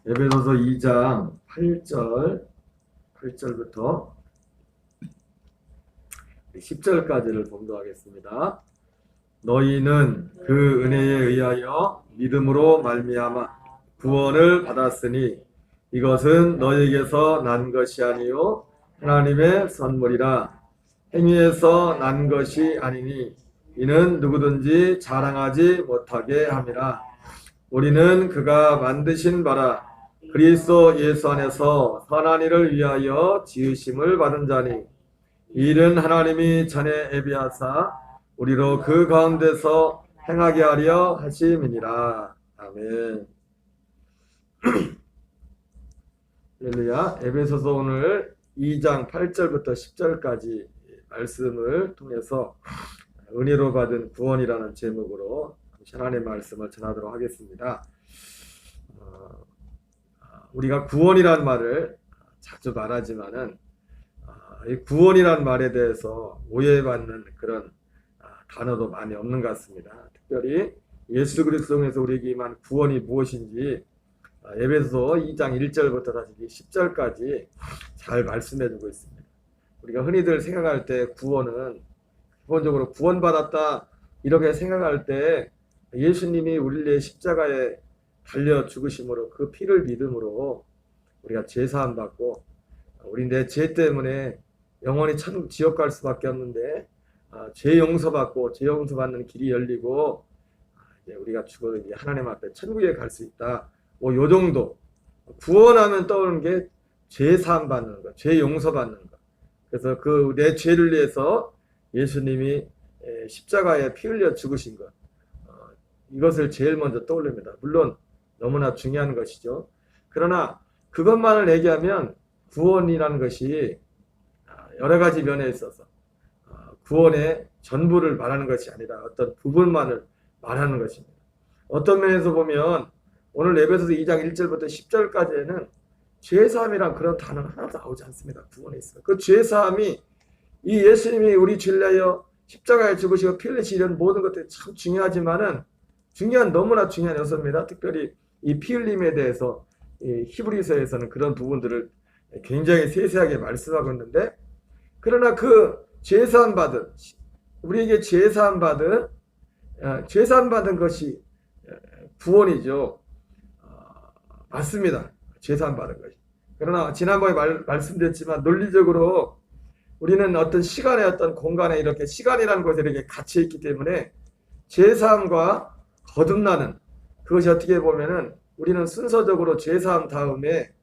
에베소서 2장 8절부터 10절까지를 봉독하겠습니다. 너희는 그 은혜에 의하여 믿음으로 말미암아 구원을 받았으니 이것은 너희에게서 난 것이 아니요 하나님의 선물이라. 행위에서 난 것이 아니니 이는 누구든지 자랑하지 못하게 함이라. 우리는 그가 만드신 바라 그리스도 예수 안에서 선한 일을 위하여 지으심을 받은 자니 이 일은 하나님이 전에 예비하사 우리로 그 가운데서 행하게 하려 하심이니라. 아멘. 할렐루야. 에베소서 오늘 2장 8절부터 10절까지 말씀을 통해서 은혜로 받은 구원이라는 제목으로 하나님의 말씀을 전하도록 하겠습니다. 우리가 구원이라는 말을 자주 말하지만은 이 구원이라는 말에 대해서 오해받는 그런 단어도 많이 없는 것 같습니다. 특별히 예수 그리스도 통해서 우리에게 임한 구원이 무엇인지 에베소서 2장 1절부터 다시 10절까지 잘 말씀해주고 있습니다. 우리가 흔히들 생각할 때 구원은 기본적으로 구원받았다 이렇게 생각할 때 예수님이 우리를 위해 십자가에 달려 죽으심으로 그 피를 믿음으로 우리가 죄사함 받고 우리 내 죄 때문에 영원히 천국 지옥 갈 수밖에 없는데 죄 용서받고 죄 용서받는 길이 열리고 이제 우리가 죽어도 이제 하나님 앞에 천국에 갈 수 있다. 뭐 요 정도. 구원하면 떠오르는 게 죄 사함 받는 것, 죄 용서 받는 것. 그래서 그 내 죄를 위해서 예수님이 십자가에 피 흘려 죽으신 것. 이것을 제일 먼저 떠올립니다. 물론 너무나 중요한 것이죠. 그러나 그것만을 얘기하면 구원이라는 것이 여러 가지 면에 있어서 구원의 전부를 말하는 것이 아니라 어떤 부분만을 말하는 것입니다. 어떤 면에서 보면 오늘 에베소서 2장 1절부터 10절까지에는 죄사함이란 그런 단어는 하나도 나오지 않습니다. 구원에 있어요. 그 죄사함이 이 예수님이 우리 죄를 위하여 십자가에 죽으시고 피 흘리시는 이런 모든 것들이 참 중요하지만은 너무나 중요한 요소입니다. 특별히 이 피 흘림에 대해서 이 히브리서에서는 그런 부분들을 굉장히 세세하게 말씀하고 있는데, 그러나 그 죄사함 받은 우리에게 죄사함 받은 것이 구원이죠. 맞습니다. 죄사함 받은 것이. 그러나 지난번에 말씀드렸지만 논리적으로 우리는 어떤 시간에 어떤 공간에 이렇게 시간이라는 곳에 이렇게 갇혀 있기 때문에 죄사함과 거듭나는 그것이 어떻게 보면은 우리는 순서적으로 죄사함 다음에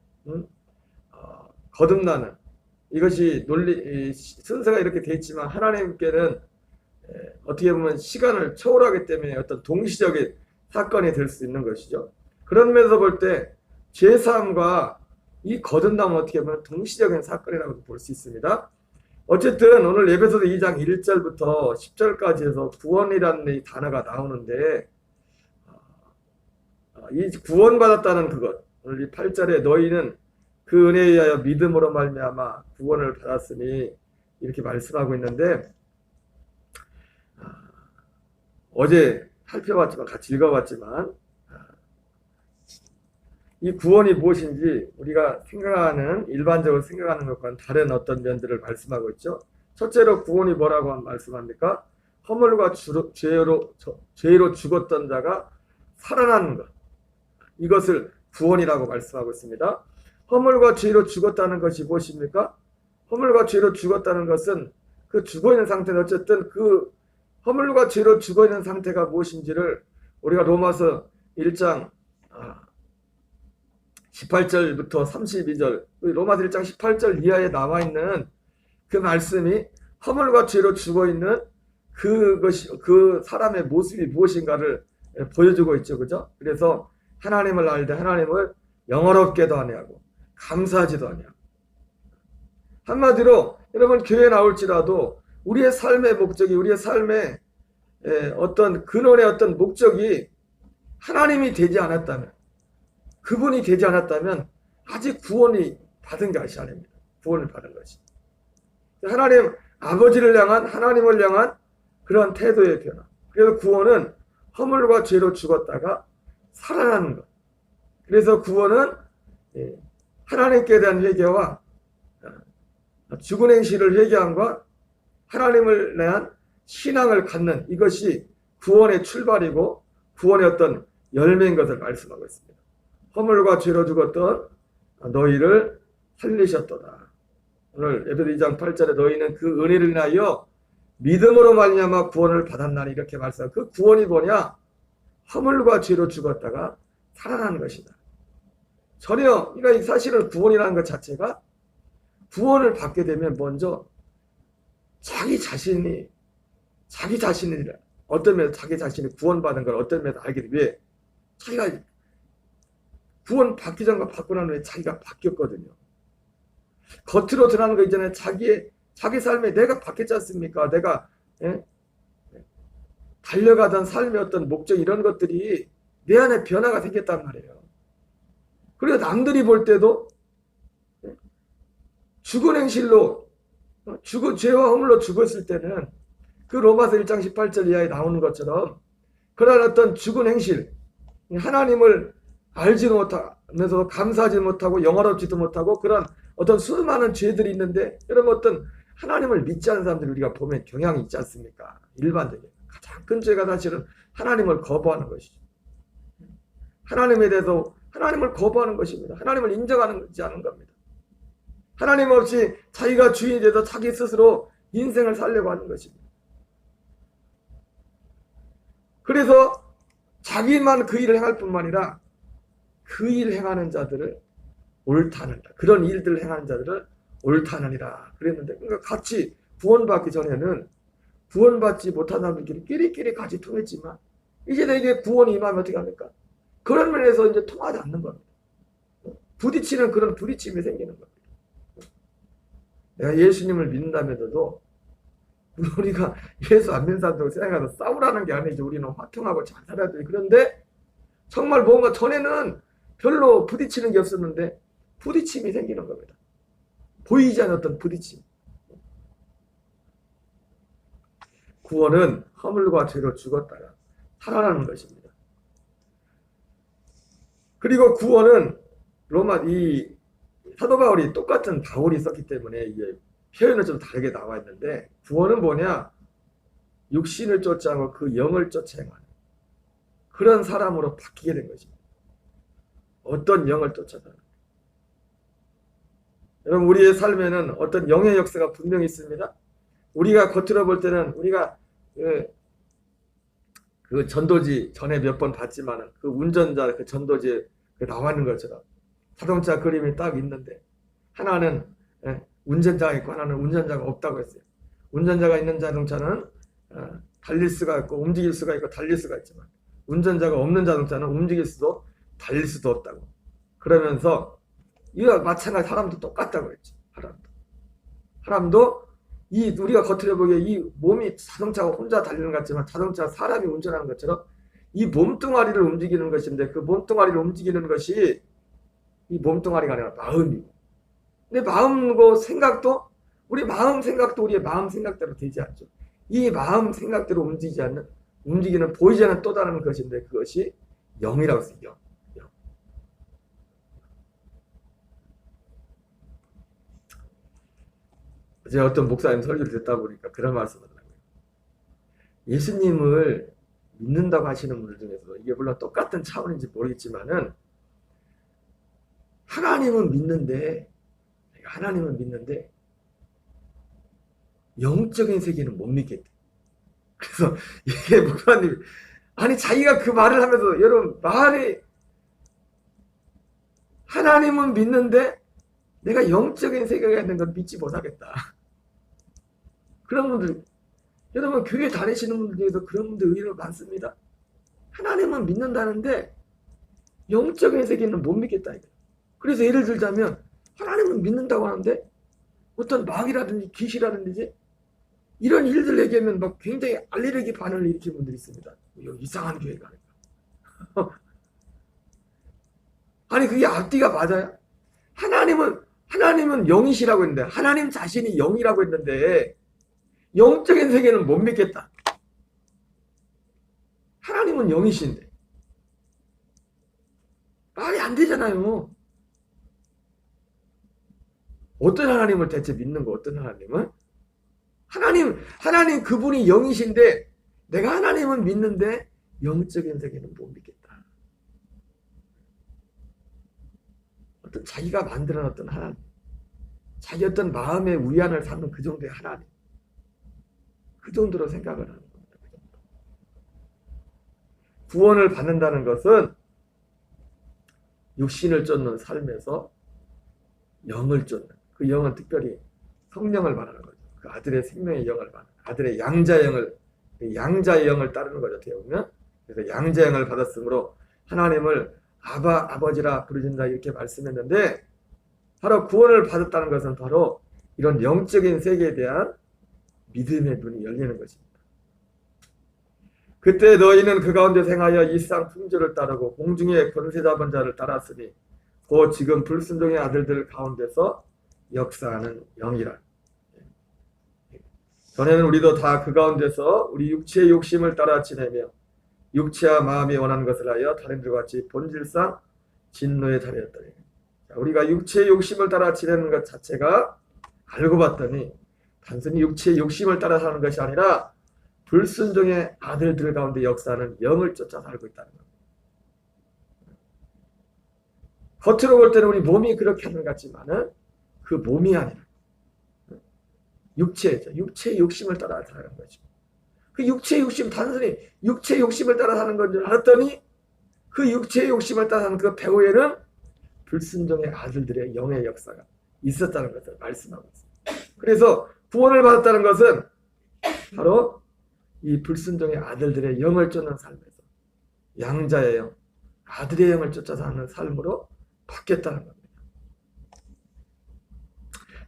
거듭나는 이것이 순서가 이렇게 돼 있지만 하나님께는 어떻게 보면 시간을 초월하기 때문에 어떤 동시적인 사건이 될 수 있는 것이죠. 그런 면에서 볼 때 죄사함과 이 거듭남은 어떻게 보면 동시적인 사건이라고 볼 수 있습니다. 어쨌든 오늘 에베소서 2장 1절부터 10절까지 해서 구원이라는 이 단어가 나오는데 이 구원받았다는 그것, 오늘 이 8절에 너희는 그 은혜에 의하여 믿음으로 말미암아 구원을 받았으니 이렇게 말씀하고 있는데 어제 살펴봤지만 같이 읽어봤지만 이 구원이 무엇인지 우리가 일반적으로 생각하는 것과는 다른 어떤 면들을 말씀하고 있죠. 첫째로 구원이 뭐라고 말씀합니까? 허물과 죄로 죽었던 자가 살아나는 것. 이것을 구원이라고 말씀하고 있습니다. 허물과 죄로 죽었다는 것이 무엇입니까? 허물과 죄로 죽었다는 것은 그 죽어있는 상태는 어쨌든 그 허물과 죄로 죽어있는 상태가 무엇인지를 우리가 로마서 1장 18절부터 32절, 로마서 1장 18절 이하에 나와 있는 그 말씀이 허물과 죄로 죽어있는 그 사람의 모습이 무엇인가를 보여주고 있죠. 그죠? 그래서 하나님을 알되 하나님을 영어롭게도 아니하고 감사하지도 아니하고, 한마디로 여러분 교회에 나올지라도 우리의 삶의 목적이, 우리의 삶의 어떤 근원의 어떤 목적이 하나님이 되지 않았다면, 그분이 되지 않았다면 아직 구원이 받은 것이 아닙니다. 구원을 받은 것이 하나님 아버지를 향한, 하나님을 향한 그런 태도의 변화. 그래서 구원은 허물과 죄로 죽었다가 살아나는 것. 그래서 구원은 하나님께 대한 회개와 죽은 행실을 회개함과 하나님을 대한 신앙을 갖는 이것이 구원의 출발이고 구원의 어떤 열매인 것을 말씀하고 있습니다. 허물과 죄로 죽었던 너희를 살리셨도다. 오늘 에베소 2장 8절에 너희는 그 은혜를 인하여 믿음으로 말미암아 구원을 받았나니 이렇게 말씀하고 그 구원이 뭐냐? 허물과 죄로 죽었다가 살아나는 것이다. 전혀 그러니까 사실은 구원이라는 것 자체가 구원을 받게 되면 먼저 자기 자신이 어떤 면에서 자기 자신이 구원받은 걸 어떤 면에서 알게 돼. 왜? 자기가 구원 받기 전과 받고 난 후에 자기가 바뀌었거든요. 겉으로 드러나는 거 있잖아요. 자기 삶에 내가 바뀌었지 않습니까? 내가 달려가던 삶의 어떤 목적 이런 것들이 내 안에 변화가 생겼단 말이에요. 그리고 남들이 볼 때도 죽은 행실로 죄와 허물로 죽었을 때는 그 로마서 1장 18절 이하에 나오는 것처럼 그런 어떤 죽은 행실, 하나님을 알지도 못하면서 감사하지 못하고 영화롭지도 못하고 그런 어떤 수많은 죄들이 있는데 여러분 어떤 하나님을 믿지 않는 사람들 우리가 보면 경향이 있지 않습니까? 일반적인 가장 큰 죄가 사실은 하나님을 거부하는 것이죠. 하나님에 대해서 하나님을 거부하는 것입니다. 하나님을 인정하지 않는 겁니다. 하나님 없이 자기가 주인이 돼서 자기 스스로 인생을 살려고 하는 것입니다. 그래서 자기만 그 일을 행할 뿐만 아니라 그 일 행하는 자들을 옳다느니라. 그런 일들을 행하는 자들을 옳다느니라. 그랬는데 그러니까 같이 구원받기 전에는 구원받지 못한 사람들끼리 끼리끼리 같이 통했지만 이제 내게 구원이 임하면 어떻게 합니까? 그런 면에서 이제 통하지 않는 겁니다. 부딪히는 그런 부딪힘이 생기는 겁니다. 내가 예수님을 믿는다면서도 우리가 예수 안 믿는 사람들 생각해서 싸우라는 게 아니지. 우리는 화평하고 잘 살아야 돼. 그런데 정말 뭔가 전에는 별로 부딪히는 게 없었는데 부딪힘이 생기는 겁니다. 보이지 않는 어떤 부딪힘. 구원은 허물과 죄로 죽었다가 살아나는 것입니다. 그리고 구원은 이 사도 바울이 똑같은 바울이 썼기 때문에 이게 표현은 좀 다르게 나와 있는데 구원은 뭐냐? 육신을 쫓지 않고 그 영을 쫓아 행하는 그런 사람으로 바뀌게 된 것입니다. 어떤 영을 쫓아서 여러분 우리의 삶에는 어떤 영의 역사가 분명히 있습니다. 우리가 겉으로 볼 때는 우리가 그 전도지 전에 몇 번 봤지만은 그 운전자 그 전도지에 나와 있는 것처럼 자동차 그림이 딱 있는데 하나는 운전자가 있고 하나는 운전자가 없다고 했어요. 운전자가 있는 자동차는 달릴 수가 있고 움직일 수가 있고 달릴 수가 있지만 운전자가 없는 자동차는 움직일 수도 달릴 수도 없다고. 그러면서 이와 마찬가지 사람도 똑같다고 했죠. 사람도 우리가 겉으로 보기에 이 몸이 자동차가 혼자 달리는 것 같지만 자동차가 사람이 운전하는 것처럼 이 몸뚱아리를 움직이는 것인데 그 몸뚱아리를 움직이는 것이 이 몸뚱아리가 아니라 마음이고 근데 마음과 생각도 우리의 마음 생각대로 되지 않죠. 이 마음 생각대로 움직이는 보이지 않는 또 다른 것인데 그것이 영이라고 했어요. 영. 제가 어떤 목사님 설교를 듣다 보니까 그런 말씀을 하더라고요. 예수님을 믿는다고 하시는 분들 중에서 이게 물론 똑같은 차원인지 모르겠지만은 하나님은 믿는데 영적인 세계는 못 믿겠대. 그래서 이게 목사님이 아니 자기가 그 말을 하면서 여러분 말이 하나님은 믿는데 내가 영적인 세계가 있는 걸 믿지 못하겠다. 그런 분들 여러분 교회 다니시는 분들 중에서 그런 분들 의외로 많습니다. 하나님은 믿는다는데 영적인 세계는 못 믿겠다. 그래서 예를 들자면 하나님은 믿는다고 하는데 어떤 마귀라든지 귀신이라든지 이런 일들 얘기하면 막 굉장히 알레르기 반응을 일으키는 분들이 있습니다. 이상한 교회가 아닐까. 아니 그게 앞뒤가 맞아요? 하나님은 영이시라고 했는데 하나님 자신이 영이라고 했는데 영적인 세계는 못 믿겠다. 하나님은 영이신데 말이 안 되잖아요. 어떤 하나님을 대체 믿는 거? 어떤 하나님은? 하나님 그분이 영이신데 내가 하나님은 믿는데 영적인 세계는 못 믿겠다. 어떤 자기가 만들어놨던 하나님, 자기 어떤 마음의 위안을 삼는 그 정도의 하나님, 그 정도로 생각을 하는 겁니다. 구원을 받는다는 것은 육신을 쫓는 삶에서 영을 쫓는, 그 영은 특별히 성령을 말하는 거죠. 그 아들의 생명의 영을 말하는, 아들의 양자의 영을 따르는 거죠. 어떻게 보면. 그래서 양자의 영을 받았으므로 하나님을 아버지라 부르신다 이렇게 말씀했는데, 바로 구원을 받았다는 것은 바로 이런 영적인 세계에 대한 믿음의 눈이 열리는 것입니다. 그때 너희는 그 가운데 행하여 이 세상 풍조를 따르고 공중의 권세 잡은 자를 따랐으니 곧 지금 불순종의 아들들 가운데서 역사하는 영이라. 전에는 우리도 다 그 가운데서 우리 육체의 욕심을 따라 지내며 육체와 마음이 원하는 것을 하여 다른 이들과 같이 본질상 진노에 달하였더니, 우리가 육체의 욕심을 따라 지내는 것 자체가 알고 봤더니 단순히 육체의 욕심을 따라 사는 것이 아니라 불순종의 아들들 가운데 역사하는 영을 쫓아 살고 있다는 겁니다. 겉으로 볼 때는 우리 몸이 그렇게 하는 것 같지만은 그 몸이 아니라 육체죠. 육체의 욕심을 따라 사는 거죠. 그 육체의 욕심, 단순히 육체의 욕심을 따라 사는 건 줄 알았더니 그 육체의 욕심을 따라 사는 그 배후에는 불순종의 아들들의 영의 역사가 있었다는 것을 말씀하고 있습니다. 그래서 구원을 받았다는 것은 바로 이 불순종의 아들들의 영을 쫓는 삶에서 양자의 영, 아들의 영을 쫓아 사는 삶으로 바뀌었다는 겁니다.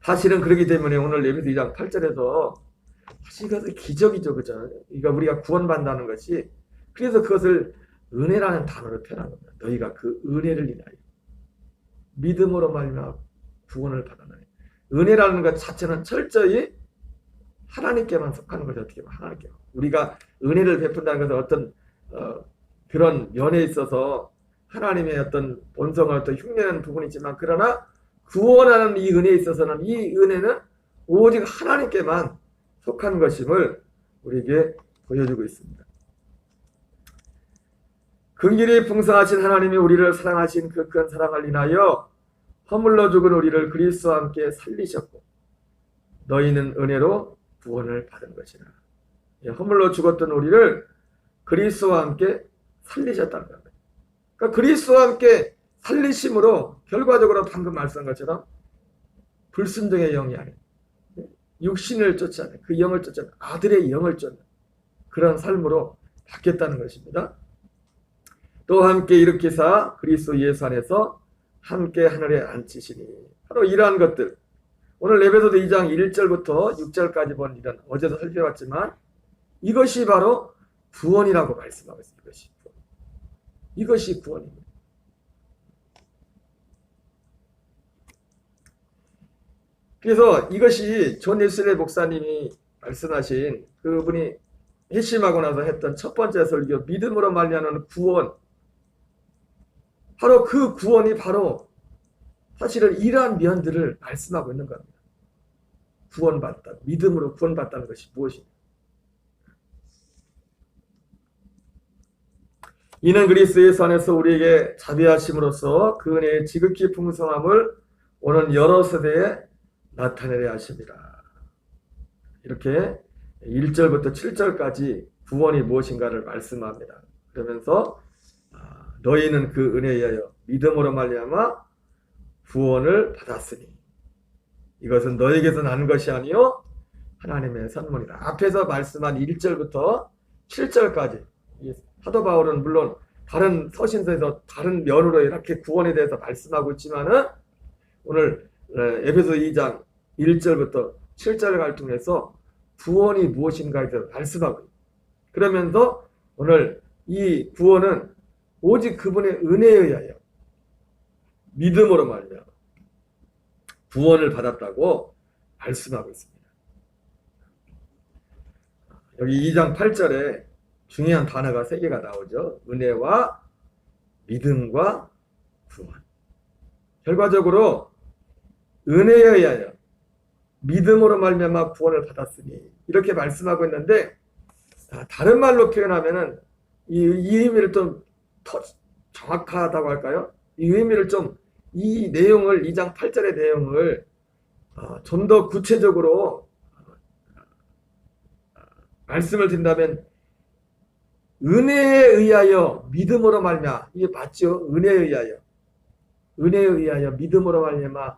사실은 그렇기 때문에 오늘 에베소 2장 8절에서 사실 그것은 기적이죠. 그죠? 그러니까 우리가 구원받는다는 것이, 그래서 그것을 은혜라는 단어로 표현한 겁니다. 너희가 그 은혜를 인하여 믿음으로 말미암아 구원을 받았나니, 은혜라는 것 자체는 철저히 하나님께만 속하는 거죠. 어떻게 보면 하나님께. 우리가 은혜를 베푼다는 것은 어떤 그런 면에 있어서 하나님의 어떤 본성을 어떤 흉내내는 부분이지만, 그러나 구원하는 이 은혜에 있어서는 이 은혜는 오직 하나님께만 속한 것임을 우리에게 보여주고 있습니다. 긍휼이 풍성하신 하나님이 우리를 사랑하신 그 큰 사랑을 인하여 허물러 죽은 우리를 그리스도와 함께 살리셨고 너희는 은혜로 구원을 받은 것이라. 허물러 죽었던 우리를 그리스도와 함께 살리셨다는 겁니다. 그러니까 그리스도와 함께 살리심으로 결과적으로 방금 말씀한 것처럼 불순종의 영이 아닌 육신을 쫓아내 그 영을 쫓아내 아들의 영을 쫓는 그런 삶으로 바뀌었다는 것입니다. 또 함께 일으키사 그리스도 예수 안에서 함께 하늘에 앉히시니, 바로 이러한 것들, 오늘 에베소서 2장 1절부터 6절까지 본 이런, 어제도 살펴봤지만 이것이 바로 구원이라고 말씀하고 있습니다. 이것이 구원입니다. 그래서 이것이 존 웨슬리 목사님이 말씀하신, 그분이 회심하고 나서 했던 첫 번째 설교, 믿음으로 말미암는 구원, 바로 그 구원이 바로 사실은 이러한 면들을 말씀하고 있는 겁니다. 구원받다, 믿음으로 구원받다는 것이 무엇입니까? 이는 그리스도 예수 안에서 우리에게 자비하심으로써 그 은혜의 지극히 풍성함을 오는 여러 세대에 나타내려 하십니다. 이렇게 1절부터 7절까지 구원이 무엇인가를 말씀합니다. 그러면서 너희는 그 은혜에 의하여 믿음으로 말미암아 구원을 받았으니 이것은 너에게서 난 것이 아니요 하나님의 선물이다. 앞에서 말씀한 1절부터 7절까지 사도 바울은 물론 다른 서신서에서 다른 면으로 이렇게 구원에 대해서 말씀하고 있지만은 오늘 에베소 2장 1절부터 7절을 통해서 구원이 무엇인가에 대해서 말씀하고 있습니다. 그러면서 오늘 이 구원은 오직 그분의 은혜에 의하여 믿음으로 말미암아 구원을 받았다고 말씀하고 있습니다. 여기 2장 8절에 중요한 단어가 3개가 나오죠. 은혜와 믿음과 구원. 결과적으로 은혜에 의하여 믿음으로 말미암아 구원을 받았으니 이렇게 말씀하고 있는데, 다른 말로 표현하면은 이 의미를 좀 더 정확하다고 할까요? 이 의미를 좀, 이 내용을 2장 8절의 내용을 좀 더 구체적으로 말씀을 드린다면, 은혜에 의하여 믿음으로 말미암아, 이게 맞죠? 은혜에 의하여 믿음으로 말미암아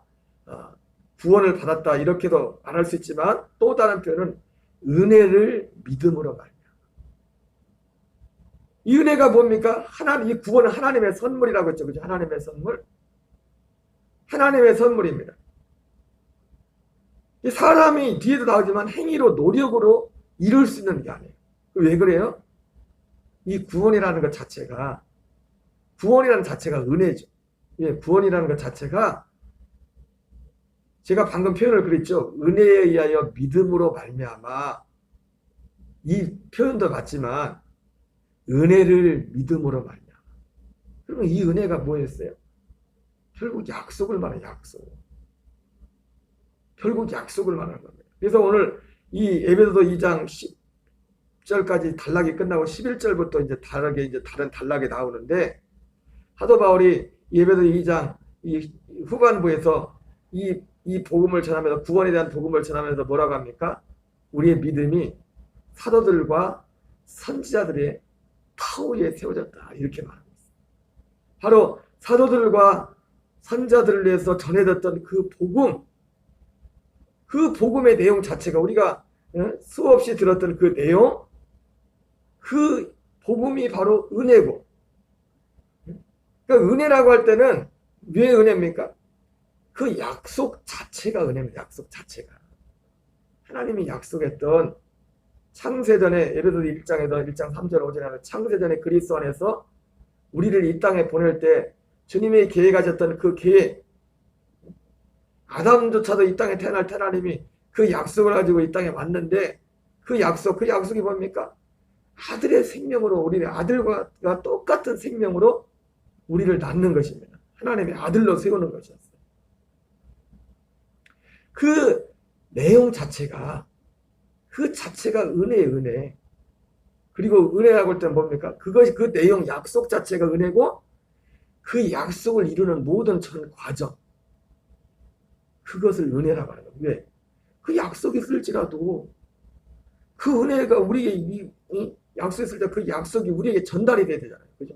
구원을 받았다, 이렇게도 말할 수 있지만, 또 다른 표현은 은혜를 믿음으로 말미암아. 이 은혜가 뭡니까? 이 구원은 하나님의 선물이라고 했죠. 그죠? 하나님의 선물. 하나님의 선물입니다. 이 사람이 뒤에도 나오지만 행위로, 노력으로 이룰 수 있는 게 아니에요. 왜 그래요? 이 구원이라는 것 자체가, 은혜죠. 예, 구원이라는 것 자체가, 제가 방금 표현을 그랬죠. 은혜에 의하여 믿음으로 말미암아. 이 표현도 맞지만 은혜를 믿음으로 말미암아. 그러면 이 은혜가 뭐였어요? 결국 약속을 말해요. 결국 약속을 말하는 겁니다. 그래서 오늘 이 에베소서 2장 10절까지 단락이 끝나고 11절부터 이제 다른 단락이 나오는데, 사도 바울이 에베소서 2장 이 후반부에서 이 복음을 전하면서, 구원에 대한 복음을 전하면서 뭐라고 합니까? 우리의 믿음이 사도들과 선지자들의 터 위에 세워졌다, 이렇게 말합니다. 바로 사도들과 선지자들을 위해서 전해졌던 그 복음의 내용 자체가, 우리가 수없이 들었던 그 내용, 그 복음이 바로 은혜고, 그러니까 은혜라고 할 때는 왜 은혜입니까? 그 약속 자체가 은혜입니다. 약속 자체가. 하나님이 약속했던 창세전에, 에베소서 1장에서 1장 3절 5절에 하는 창세전에 그리스도 안에서 우리를 이 땅에 보낼 때 주님이 계획하셨던 그 계획, 아담조차도 이 땅에 태어날 때 하나님이 그 약속을 가지고 이 땅에 왔는데, 그 약속이 뭡니까? 아들의 생명으로, 우리의 아들과 똑같은 생명으로 우리를 낳는 것입니다. 하나님의 아들로 세우는 것이었어요. 그 내용 자체가, 은혜예요, 은혜. 그리고 은혜라고 할 때는 뭡니까? 그것이, 그 내용, 약속 자체가 은혜고, 그 약속을 이루는 모든 전 과정, 그것을 은혜라고 하는 겁니다. 왜? 그 약속이 있을지라도 그 은혜가 우리에게, 약속했을 때 그 약속이 우리에게 전달이 돼야 되잖아요. 그죠?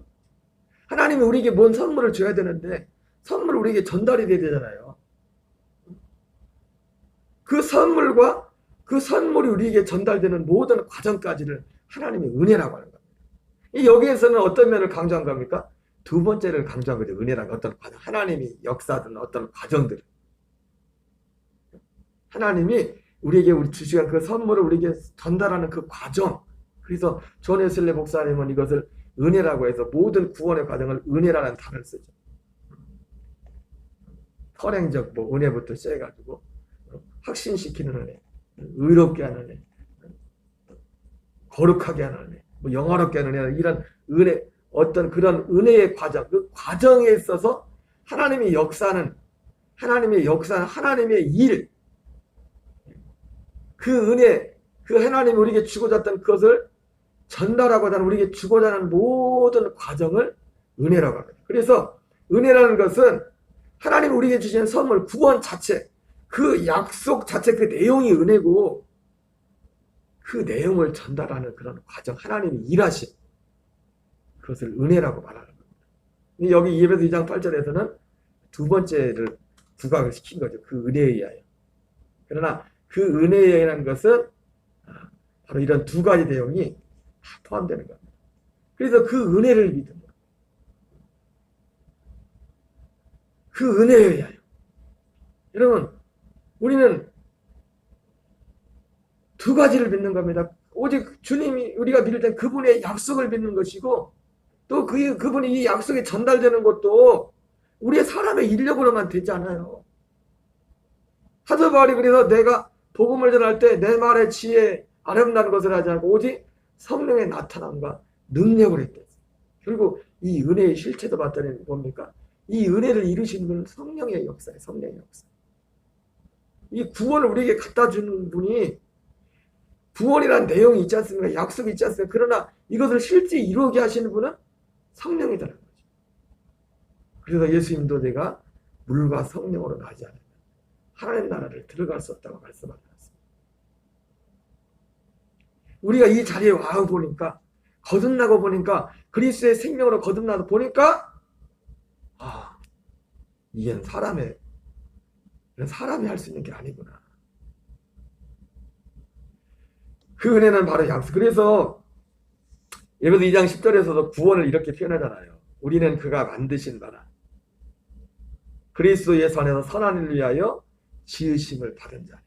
하나님이 우리에게 뭔 선물을 줘야 되는데, 선물을 우리에게 전달이 돼야 되잖아요. 그 선물과 그 선물이 우리에게 전달되는 모든 과정까지를 하나님의 은혜라고 하는 겁니다. 여기에서는 어떤 면을 강조한 겁니까? 두 번째를 강조한 거죠. 은혜라는 어떤 과정, 하나님이 역사하는 어떤 과정들, 하나님이 우리에게 주시는 그 선물을 우리에게 전달하는 그 과정. 그래서 존 웨슬리 목사님은 이것을 은혜라고 해서 모든 구원의 과정을 은혜라는 단어를 쓰죠. 선행적 은혜부터 시작해가지고 확신시키는 은혜, 의롭게 하는 은혜, 거룩하게 하는 은혜, 영화롭게 하는 은혜, 이런 은혜, 어떤 그런 은혜의 과정, 그 과정에 있어서 하나님의 역사는 하나님의 일, 그 은혜, 그 하나님이 우리에게 주고자 했던 그것을 전달하고자 하는, 우리에게 주고자 하는 모든 과정을 은혜라고 합니다. 그래서 은혜라는 것은 하나님이 우리에게 주시는 선물, 구원 자체, 그 약속 자체, 그 내용이 은혜고, 그 내용을 전달하는 그런 과정, 하나님이 일하신 그것을 은혜라고 말하는 겁니다. 여기 에베소 2장 8절에서는 두 번째를 부각을 시킨 거죠. 그 은혜에 의하여. 그러나 그 은혜에 의한 것은 바로 이런 두 가지 내용이 다 포함되는 겁니다. 그래서 그 은혜를 믿는 거예요. 그 은혜에 의하여. 여러분, 우리는 두 가지를 믿는 겁니다. 오직 주님이, 우리가 믿을 땐 그분의 약속을 믿는 것이고, 또 그분이 이 약속이 전달되는 것도 우리의 사람의 인력으로만 되지 않아요. 사도 바울이 그래서 내가 복음을 전할 때 내 말의 지혜, 아름다운 것을 하지 않고 오직 성령의 나타남과 능력을 했다. 그리고 이 은혜의 실체도 봤더니 뭡니까? 이 은혜를 이루시는 건 성령의 역사예요. 성령의 역사. 이 구원을 우리에게 갖다 주는 분이 구원이란 내용이 있지 않습니까? 약속이 있지 않습니까? 그러나 이것을 실제 이루게 하시는 분은 성령이라는 거죠. 그래서 예수님도 내가 물과 성령으로 나지 않으면 하나님 나라를 들어갈 수 없다고 말씀하셨습니다. 우리가 이 자리에 와 보니까 거듭나고 보니까 그리스도의 생명으로 거듭나고 보니까 이게 사람이 할 수 있는 게 아니구나. 그 은혜는 바로 약속. 그래서 예배서 2장 10절에서도 구원을 이렇게 표현하잖아요. 우리는 그가 만드신 바라 그리스도 예수 안에서 선한 일을 위하여 지으심을 받은 자니.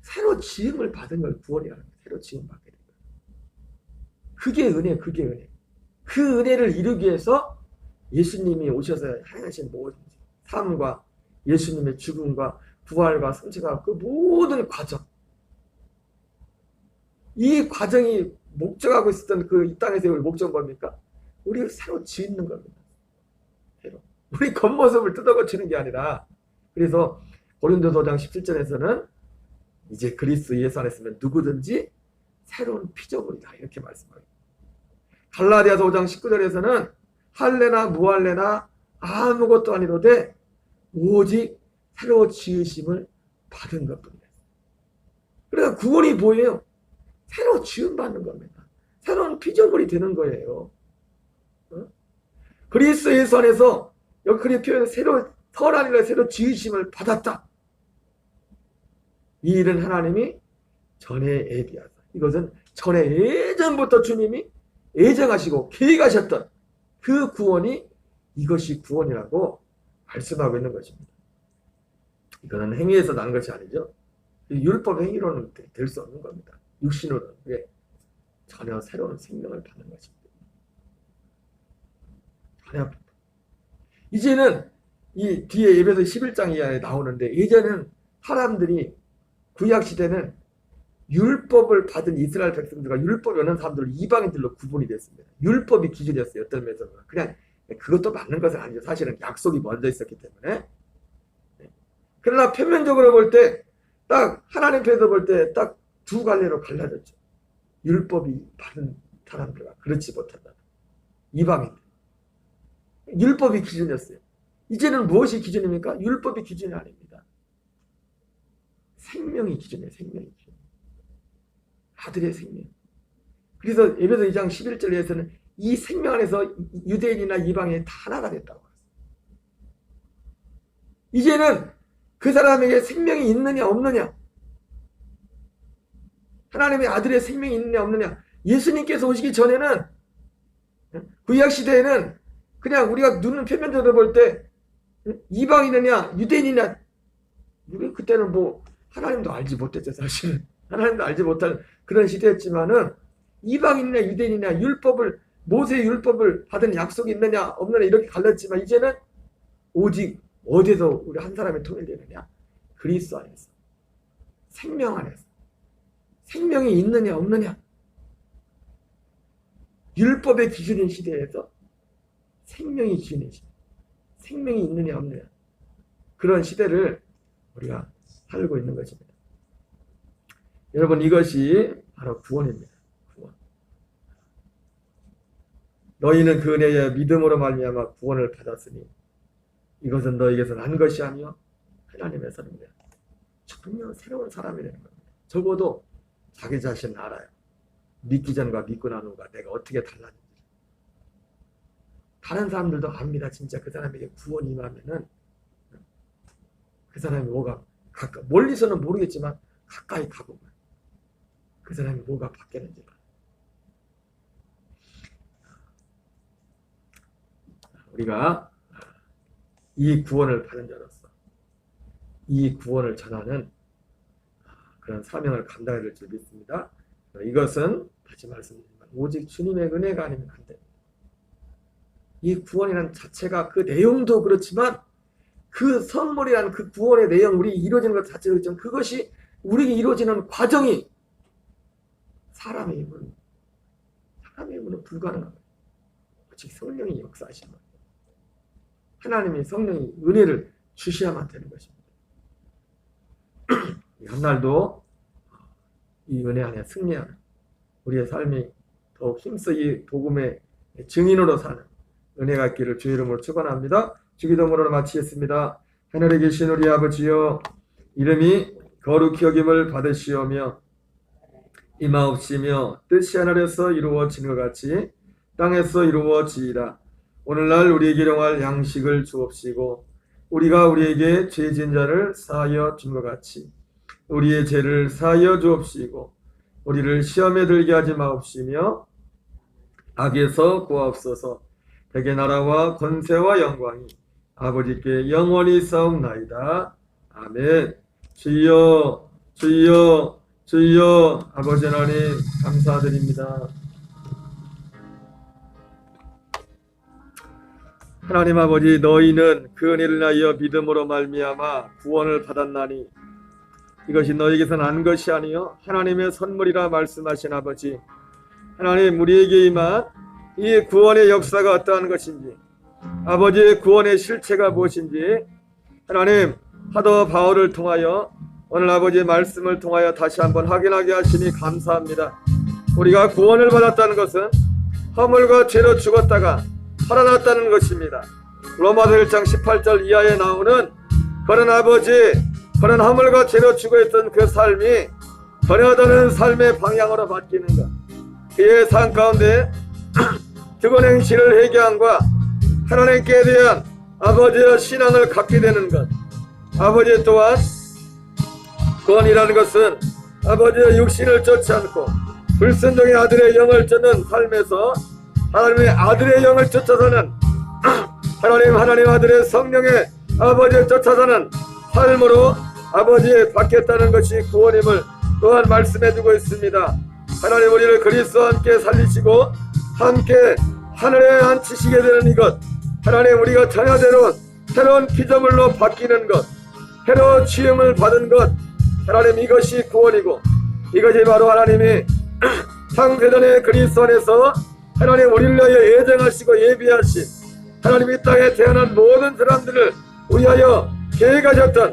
새로 지음을 받은 걸 구원이라는 거예요. 새로 지음 받게 된 거예요. 그게 은혜, 그게 은혜. 그 은혜를 이루기 위해서 예수님이 오셔서 행하신 모든 삶과 예수님의 죽음과 부활과 승천과 그 모든 과정, 이 과정이 목적하고 있었던 그 이 땅에서 우리 목적은 뭡니까? 우리를 새로 짓는 겁니다. 새로. 우리 겉모습을 뜯어고치는 게 아니라. 그래서 고린도서 5장 17절에서는 이제 그리스도 예수 안에 있으면 누구든지 새로운 피조물이다 이렇게 말씀합니다. 갈라디아서 5장 19절에서는 할례나 무할례나 아무것도 아니로되 오직 새로 지으심을 받은 것뿐이다. 그래서 구원이 뭐예요? 새로 지음받는 겁니다. 새로운 피조물이 되는 거예요. 그리스도 예수 안에서 여기 그리 표현은 새로 선한 일을 새로 지으심을 받았다. 이 일은 하나님이 전에 예비하사. 이것은 전에 예전부터 주님이 예정하시고 계획하셨던 그 구원이 이것이 구원이라고 말씀하고 있는 것입니다. 이거는 행위에서 난 것이 아니죠. 율법 행위로는 될 수 없는 겁니다. 육신으로는. 전혀 새로운 생명을 받는 것입니다. 전혀. 이제는 이 뒤에 예배서 11장 이하에 나오는데 예전에는 사람들이 구약시대는 율법을 받은 이스라엘 백성들과 율법이 없는 사람들 이방인들로 구분이 됐습니다. 율법이 기준이었어요. 어떤 면에서 그냥 그것도 맞는 것은 아니죠. 사실은 약속이 먼저 있었기 때문에. 그러나 표면적으로 볼 때 딱 하나님 편에서 볼 때 딱 두 갈래로 갈라졌죠. 율법이 받은 사람들과 그렇지 못한다. 이방인들. 율법이 기준이었어요. 이제는 무엇이 기준입니까? 율법이 기준이 아닙니다. 생명이 기준이에요. 생명이 기준. 아들의 생명. 그래서 에베소 2장 11절에서는 이 생명 안에서 유대인이나 이방인이 다 하나가 됐다고 했어요. 이제는 그 사람에게 생명이 있느냐 없느냐, 하나님의 아들의 생명이 있느냐 없느냐. 예수님께서 오시기 전에는 구약 시대에는 그냥 우리가 눈은 표면적으로 볼 때 이방인이냐 유대인이냐, 우리 그때는 뭐 하나님도 알지 못했죠. 사실은 하나님도 알지 못할 그런 시대였지만은 이방인이냐 유대인이냐, 율법을 모세의 율법을 받은 약속이 있느냐 없느냐 이렇게 갈렸지만 이제는 오직 어디서 우리 한 사람이 통일되느냐? 그리스도 안에서, 생명 안에서. 생명이 있느냐 없느냐. 율법의 기준인 시대에서 생명이 기준인 시대. 생명이 있느냐 없느냐. 그런 시대를 우리가 살고 있는 것입니다. 여러분, 이것이 바로 구원입니다. 구원. 너희는 그 은혜에 믿음으로 말미암아 구원을 받았으니 이것은 너희에게서 난 것이 아니요 하나님의 선입니다. 전혀 새로운 사람이 되는 겁니다. 적어도 자기 자신을 알아요. 믿기 전과 믿고 난 후가 내가 어떻게 달랐는지. 다른 사람들도 압니다. 진짜 그 사람에게 구원이 임하면은 그 사람이 뭐가 가까이, 멀리서는 모르겠지만 가까이 가보면 그 사람이 뭐가 바뀌었는지 봐요. 우리가 이 구원을 받은 자로서 이 구원을 전하는 그런 사명을 감당해야 될 줄 믿습니다. 이것은 다시 말씀드리지만 오직 주님의 은혜가 아니면 안 됩니다. 이 구원이라는 자체가 그 내용도 그렇지만 그 선물이라는 그 구원의 내용, 우리 이루어지는 것 자체도 그렇지만 그것이 우리에게 이루어지는 과정이 사람의 힘으로는 불가능합니다. 오직 성령이 역사하시는 거예요. 하나님의 성령이 은혜를 주셔야만 되는 것입니다. 한날도 이 은혜 안에 승리하는 우리의 삶이 더욱 힘써 이 복음의 증인으로 사는 은혜가 있기를 주의 이름으로 축원합니다. 주기도문으로 마치겠습니다. 하늘에 계신 우리 아버지여, 이름이 거룩히 여김을 받으시오며 임하옵시며 뜻이 하늘에서 이루어지는 것 같이 땅에서 이루어지이다. 오늘날 우리에게 일용할 양식을 주옵시고 우리가 우리에게 죄 지은 자를 사하여 준 것 같이 우리의 죄를 사하여 주옵시고 우리를 시험에 들게 하지 마옵시며 악에서 구하옵소서. 대개 나라와 권세와 영광이 아버지께 영원히 싸움나이다. 아멘. 주여 주여 주여. 아버지 하나님 감사드립니다. 하나님 아버지, 너희는 그 은혜를 인하여 믿음으로 말미암아 구원을 받았나니 이것이 너희에게서 난 것이 아니요 하나님의 선물이라 말씀하신 아버지, 하나님 우리에게 임한 이 구원의 역사가 어떠한 것인지, 아버지의 구원의 실체가 무엇인지 하나님 사도 바울을 통하여 오늘 아버지의 말씀을 통하여 다시 한번 확인하게 하시니 감사합니다. 우리가 구원을 받았다는 것은 허물과 죄로 죽었다가 살아났다는 것입니다. 로마서 1장 18절 이하에 나오는 그런 아버지, 그런 허물과 죄로 죽어있던 그 삶이 변화되는 삶의 방향으로 바뀌는 것, 그의 삶 가운데 득원 행실을 회개함과 하나님께 대한 아버지의 신앙을 갖게 되는 것, 아버지 또한 구원이라는 것은 아버지의 육신을 쫓지 않고 불순종의 아들의 영을 쫓는 삶에서 하나님의 아들의 영을 쫓아서는 하나님 아들의 성령의 아버지를 쫓아서는 삶으로 아버지에 받겠다는 것이 구원임을 또한 말씀해주고 있습니다. 하나님 우리를 그리스도와 함께 살리시고 함께 하늘에 앉히시게 되는 이것, 하나님 우리가 전야대로 새로운 피조물로 바뀌는 것, 새로운 지음을 받은 것, 하나님 이것이 구원이고 이것이 바로 하나님이 창세전에 그리스도 안에서 하나님 우리를 위하여 예정하시고 예비하신 하나님 이 땅에 태어난 모든 사람들을 위하여 계획하셨던